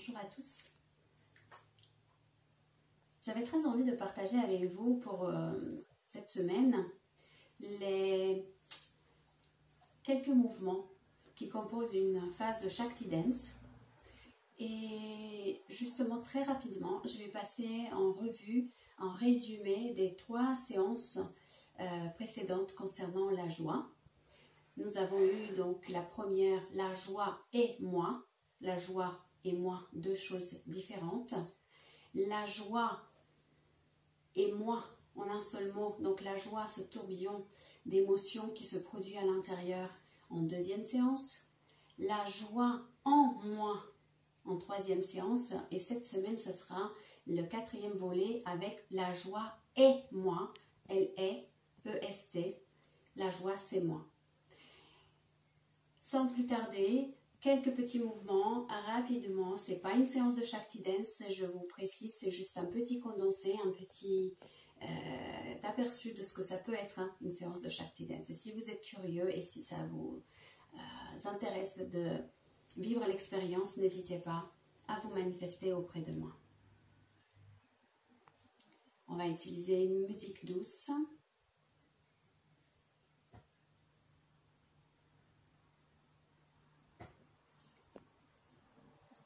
Bonjour à tous. J'avais très envie de partager avec vous pour cette semaine les quelques mouvements qui composent une phase de Shakti Dance. Et justement, très rapidement, je vais passer en revue, en résumé des 3 séances précédentes concernant la joie. Nous avons eu donc la première, la joie et moi. La joie et moi, 2 choses différentes. La joie et moi, en un seul mot. Donc la joie, ce tourbillon d'émotions qui se produit à l'intérieur en 2e séance. La joie en moi en 3e séance. Et cette semaine, ce sera le 4e volet avec la joie et moi. L-E-E-S-T. La joie, c'est moi. Sans plus tarder, quelques petits mouvements rapidement. Ce n'est pas une séance de Shakti Dance, je vous précise, c'est juste un petit condensé, un petit aperçu de ce que ça peut être une séance de Shakti Dance. Et si vous êtes curieux et si ça vous intéresse de vivre l'expérience, n'hésitez pas à vous manifester auprès de moi. On va utiliser une musique douce.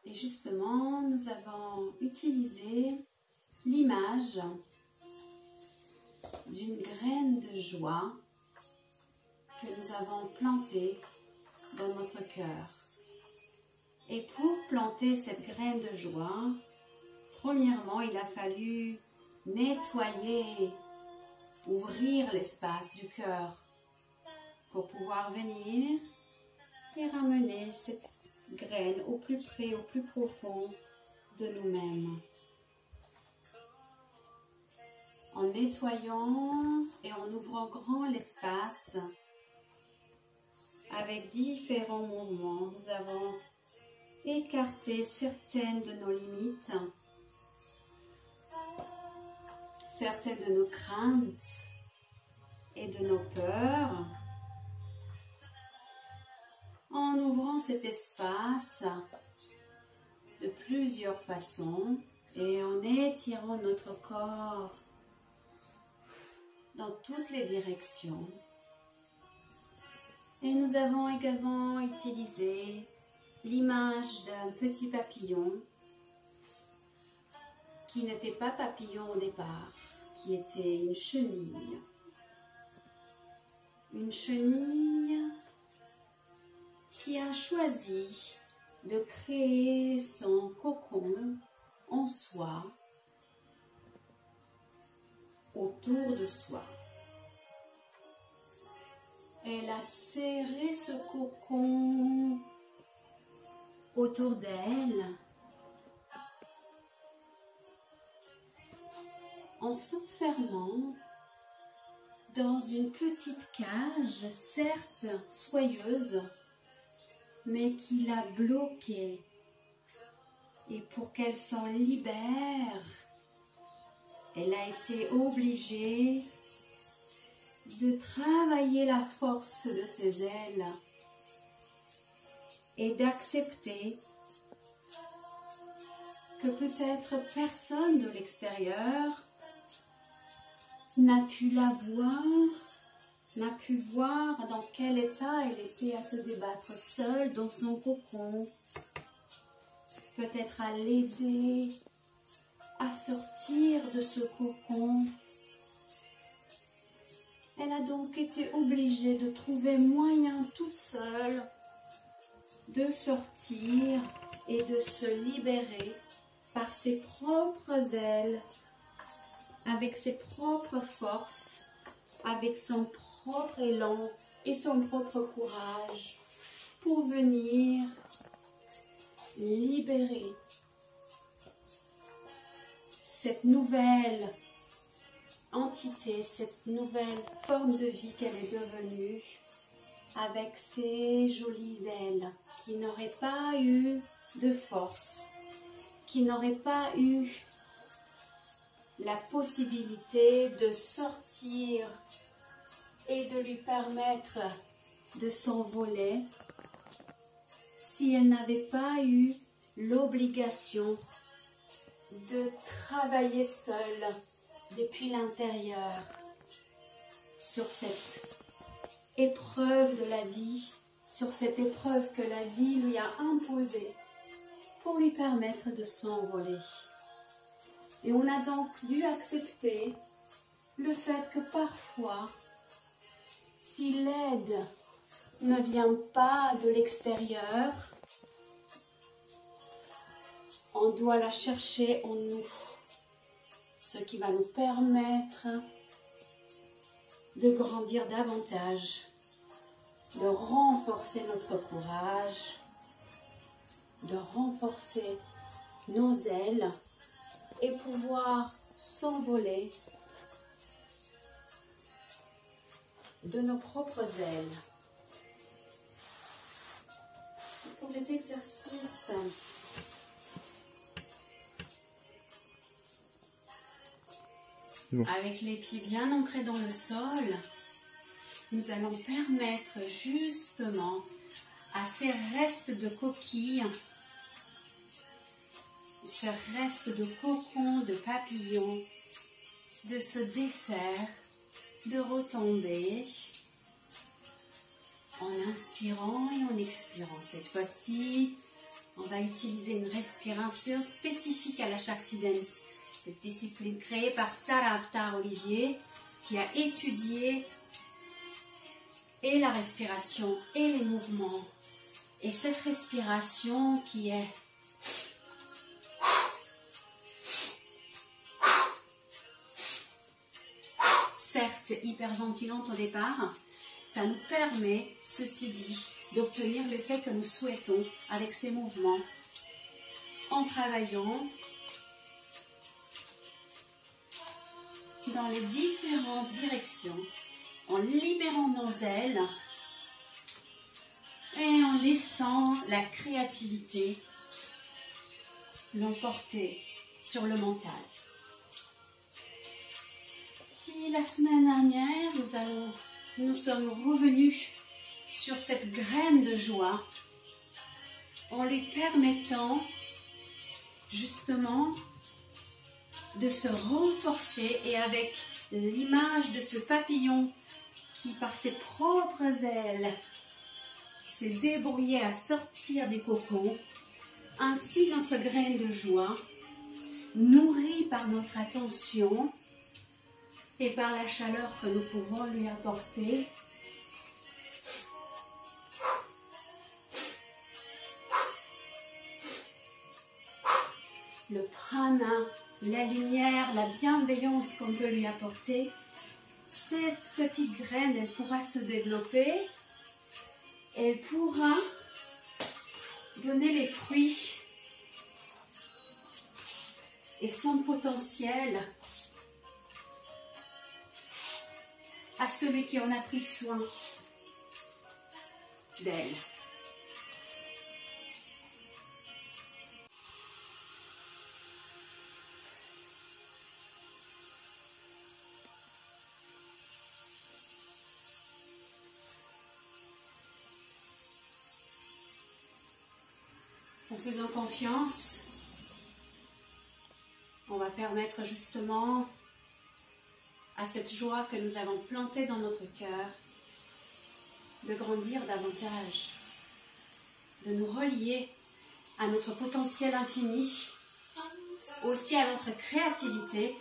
Et justement, nous avons utilisé l'image d'une graine de joie que nous avons plantée dans notre cœur. Et pour planter cette graine de joie, premièrement, il a fallu nettoyer, ouvrir l'espace du cœur pour pouvoir venir et ramener cette graine au plus près, au plus profond de nous-mêmes. En nettoyant et en ouvrant grand l'espace avec différents mouvements, nous avons écarté certaines de nos limites, certaines de nos craintes et de nos peurs. En ouvrant cet espace de plusieurs façons et en étirant notre corps dans toutes les directions. Et nous avons également utilisé l'image d'un petit papillon qui n'était pas papillon au départ, qui était une chenille. Une chenille qui a choisi de créer son cocon en soi, autour de soi. Elle a serré ce cocon autour d'elle en s'enfermant dans une petite cage, certes soyeuse, mais qui l'a bloquée. Et pour qu'elle s'en libère, elle a été obligée de travailler la force de ses ailes et d'accepter que peut-être personne de l'extérieur n'a pu la voir, n'a pu voir dans quel état elle était à se débattre seule dans son cocon, peut-être à l'aider à sortir de ce cocon. Elle a donc été obligée de trouver moyen toute seule de sortir et de se libérer par ses propres ailes, avec ses propres forces, avec son propre élan et son propre courage pour venir libérer cette nouvelle entité, cette nouvelle forme de vie qu'elle est devenue avec ses jolies ailes qui n'auraient pas eu de force, qui n'auraient pas eu la possibilité de sortir et de lui permettre de s'envoler si elle n'avait pas eu l'obligation de travailler seul depuis l'intérieur sur cette épreuve de la vie, sur cette épreuve que la vie lui a imposée pour lui permettre de s'envoler. Et on a donc dû accepter le fait que parfois, si l'aide ne vient pas de l'extérieur, on doit la chercher en nous, ce qui va nous permettre de grandir davantage, de renforcer notre courage, de renforcer nos ailes et pouvoir s'envoler de nos propres ailes. Pour les exercices, avec les pieds bien ancrés dans le sol, nous allons permettre justement à ces restes de coquilles, ce reste de cocon, de papillon, de se défaire, de retomber en inspirant et en expirant. Cette fois-ci, on va utiliser une respiration spécifique à la Shakti Dance. Cette discipline créée par Sarah Avtar-Olivier qui a étudié et la respiration et les mouvements. Et cette respiration qui est certes hyperventilante au départ, ça nous permet, ceci dit, d'obtenir l'effet que nous souhaitons avec ces mouvements en travaillant dans les différentes directions, en libérant nos ailes et en laissant la créativité l'emporter sur le mental. Puis la semaine dernière, nous sommes revenus sur cette graine de joie en lui permettant justement de se renforcer et avec l'image de ce papillon qui par ses propres ailes s'est débrouillé à sortir du cocon, ainsi notre graine de joie, nourrie par notre attention et par la chaleur que nous pouvons lui apporter, le prana, la lumière, la bienveillance qu'on peut lui apporter, cette petite graine, elle pourra se développer, elle pourra donner les fruits et son potentiel à celui qui en a pris soin d'elle. En faisant confiance, on va permettre justement à cette joie que nous avons plantée dans notre cœur de grandir davantage, de nous relier à notre potentiel infini, aussi à notre créativité,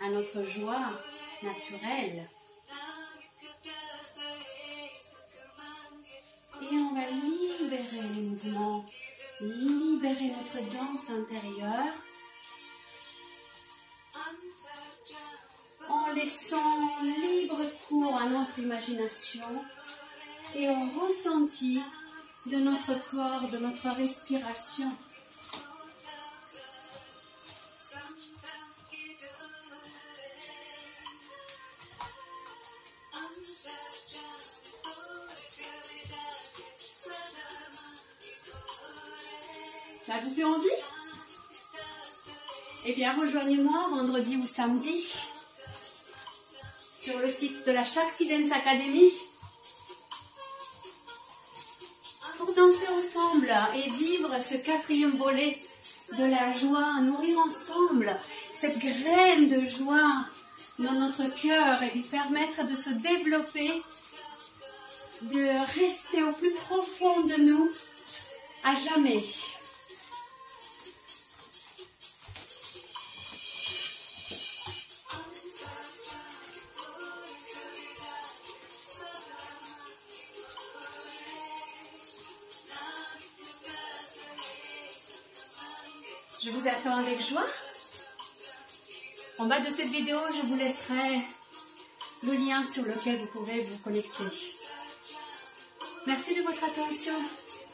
à notre joie naturelle. Et on va libérer les mouvements, libérer notre danse intérieure en laissant libre cours à notre imagination et au ressenti de notre corps, de notre respiration. Ça vous fait envie? Eh bien, rejoignez-moi vendredi ou samedi sur le site de la Shakti Dance Academy pour danser ensemble et vivre ce quatrième volet de la joie, nourrir ensemble cette graine de joie dans notre cœur et lui permettre de se développer, de rester au plus profond de nous à jamais. Je vous attends avec joie. En bas de cette vidéo, je vous laisserai le lien sur lequel vous pouvez vous connecter. Merci de votre attention.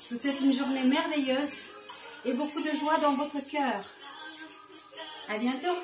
Je vous souhaite une journée merveilleuse et beaucoup de joie dans votre cœur. À bientôt.